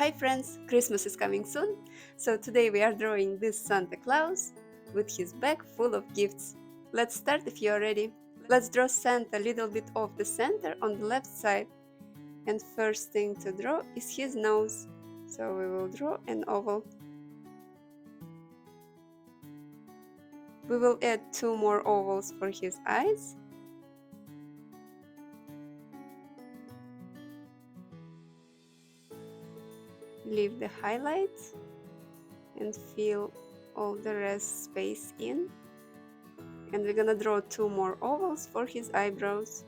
Hi friends, Christmas is coming soon, so today we are drawing this Santa Claus with his bag full of gifts. Let's start if you are ready. Let's draw Santa a little bit off the center on the left side. And first thing to draw is his nose. So we will draw an oval. We will add 2 more ovals for his eyes. Leave the highlights and fill all the rest space in. And we're gonna draw 2 more ovals for his eyebrows.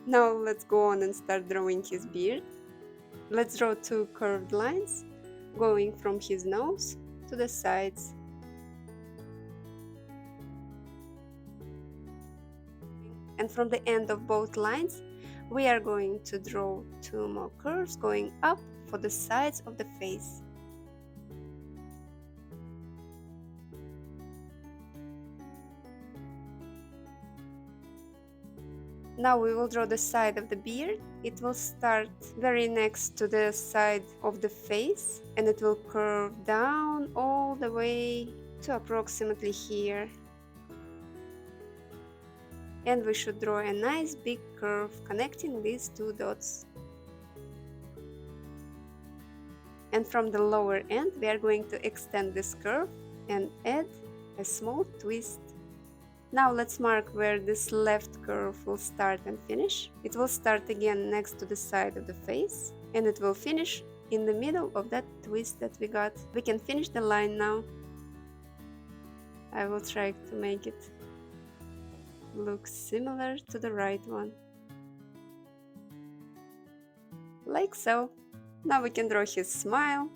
Now let's go on and start drawing his beard. Let's draw 2 curved lines going from his nose to the sides. And from the end of both lines, we are going to draw 2 more curves going up for the sides of the face. Now we will draw the side of the beard. It will start very next to the side of the face and it will curve down all the way to approximately here. And we should draw a nice big curve connecting these 2 dots. And from the lower end we are going to extend this curve and add a small twist. Now let's mark where this left curve will start and finish. It will start again next to the side of the face and it will finish in the middle of that twist that we got. We can finish the line now. I will try to make it look similar to the right one. Like so. Now we can draw his smile.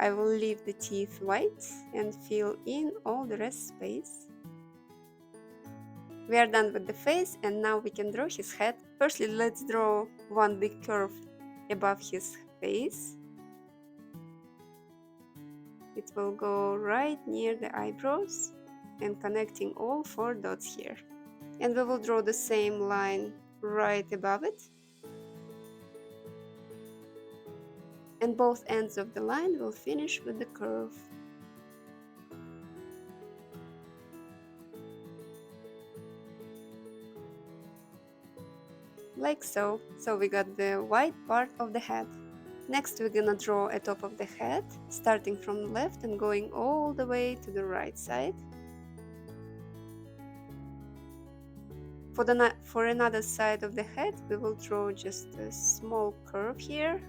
I will leave the teeth white and fill in all the rest space. We are done with the face and now we can draw his head. Firstly, let's draw one big curve above his face. It will go right near the eyebrows and connecting all 4 dots here. And we will draw the same line right above it. And both ends of the line will finish with the curve. Like so. So we got the white part of the head. Next we're gonna draw a top of the head, starting from the left and going all the way to the right side. For another side of the head, we will draw just a small curve here,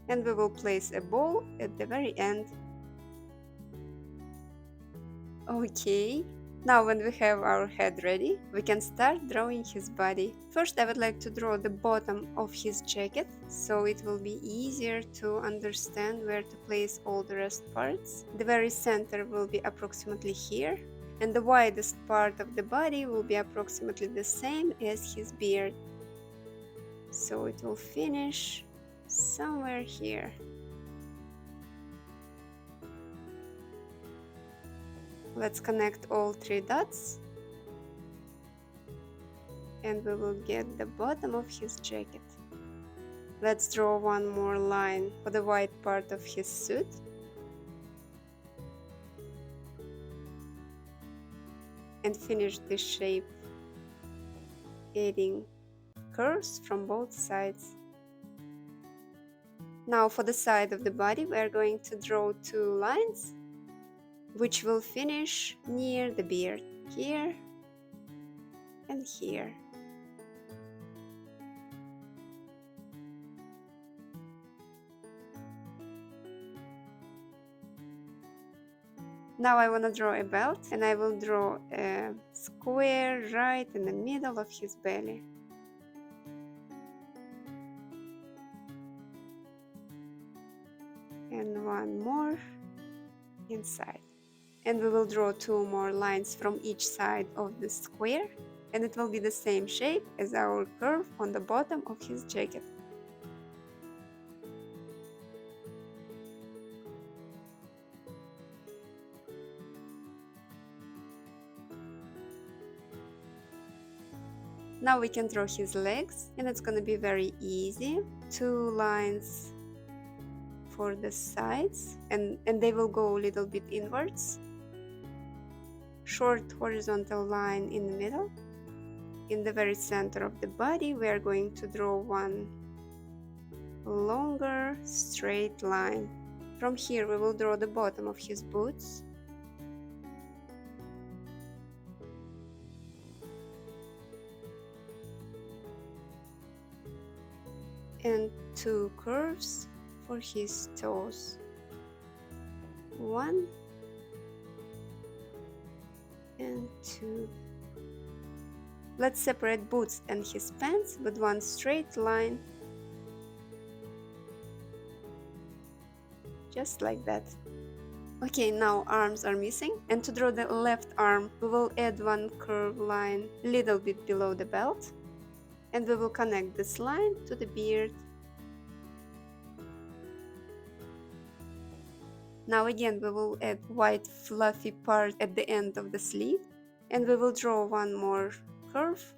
and we will place a ball at the very end. Okay, now when we have our head ready, we can start drawing his body. First I would like to draw the bottom of his jacket, so it will be easier to understand where to place all the rest parts. The very center will be approximately here, and the widest part of the body will be approximately the same as his beard. So it will finish somewhere here. Let's connect all 3 dots and we will get the bottom of his jacket. Let's draw one more line for the white part of his suit. And finish this shape, adding curves from both sides. Now for the side of the body we are going to draw 2 lines which will finish near the beard, here and here. Now I want to draw a belt and I will draw a square right in the middle of his belly. And one more inside. And we will draw 2 more lines from each side of the square and it will be the same shape as our curve on the bottom of his jacket. Now we can draw his legs, and it's gonna be very easy. 2 lines for the sides, and they will go a little bit inwards. Short horizontal line in the middle. In the very center of the body, we are going to draw one longer straight line. From here we will draw the bottom of his boots. And 2 curves for his toes. 1 and 2. Let's separate boots and his pants with one straight line. Just like that. Okay, now arms are missing, and to draw the left arm we will add one curved line a little bit below the belt, and we will connect this line to the beard. Now again we will add white fluffy part at the end of the sleeve, and we will draw one more curve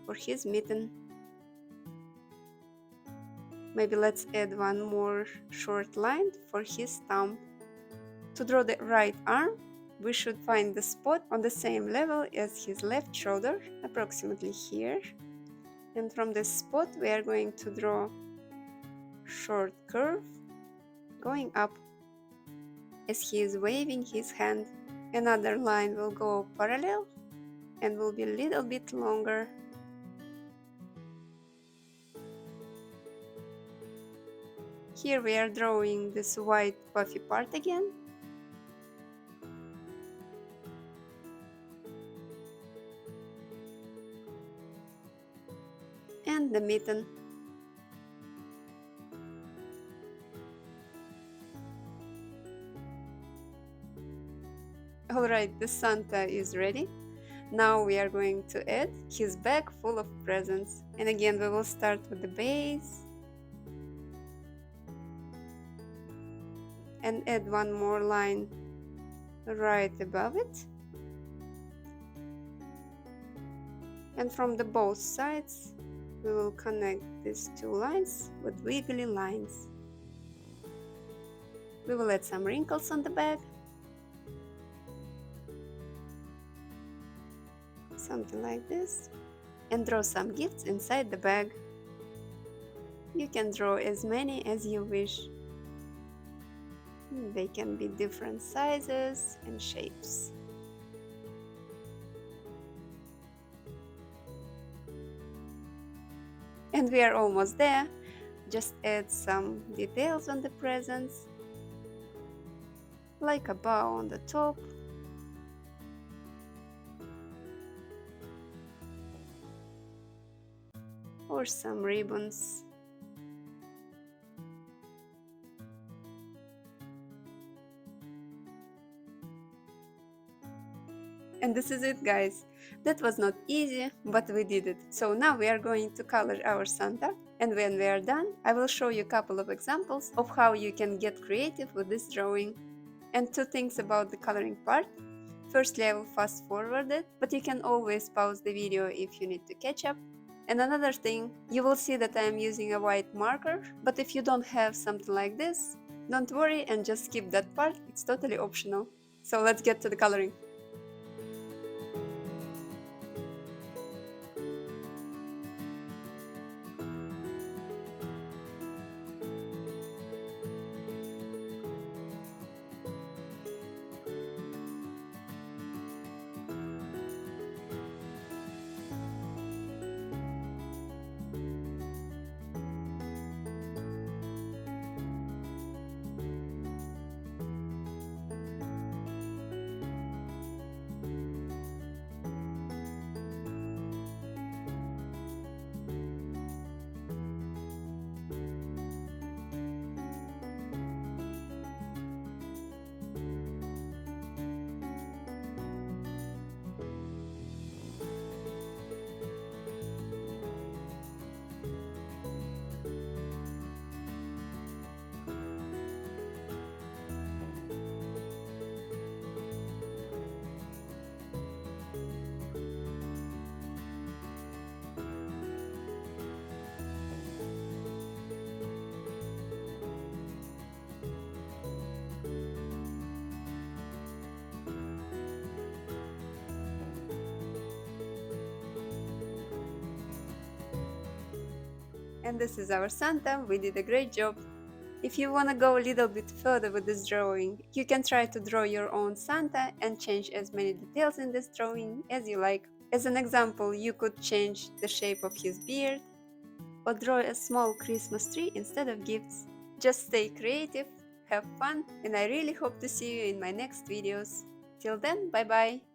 for his mitten. Maybe let's add one more short line for his thumb. To draw the right arm, we should find the spot on the same level as his left shoulder, approximately here. And from this spot we are going to draw short curve going up. As he is waving his hand, another line will go parallel and will be a little bit longer. Here we are drawing this white puffy part again. And the mitten. Alright, the Santa is ready. Now we are going to add his bag full of presents. And again we will start with the base. And add one more line right above it. And from the both sides we will connect these 2 lines with wiggly lines. We will add some wrinkles on the bag. Something like this. And draw some gifts inside the bag. You can draw as many as you wish. They can be different sizes and shapes. And we are almost there. Just add some details on the presents, like a bow on the top, or some ribbons. And this is it, guys. That was not easy, but we did it. So now we are going to color our Santa, and when we are done, I will show you a couple of examples of how you can get creative with this drawing. And 2 things about the coloring part. Firstly, I will fast forward it, but you can always pause the video if you need to catch up. And another thing, you will see that I am using a white marker, but if you don't have something like this, don't worry and just skip that part, it's totally optional. So let's get to the coloring. And this is our Santa. We did a great job. If you want to go a little bit further with this drawing, you can try to draw your own Santa and change as many details in this drawing as you like. As an example, you could change the shape of his beard or draw a small Christmas tree instead of gifts. Just stay creative, have fun, and I really hope to see you in my next videos. Till then, bye bye!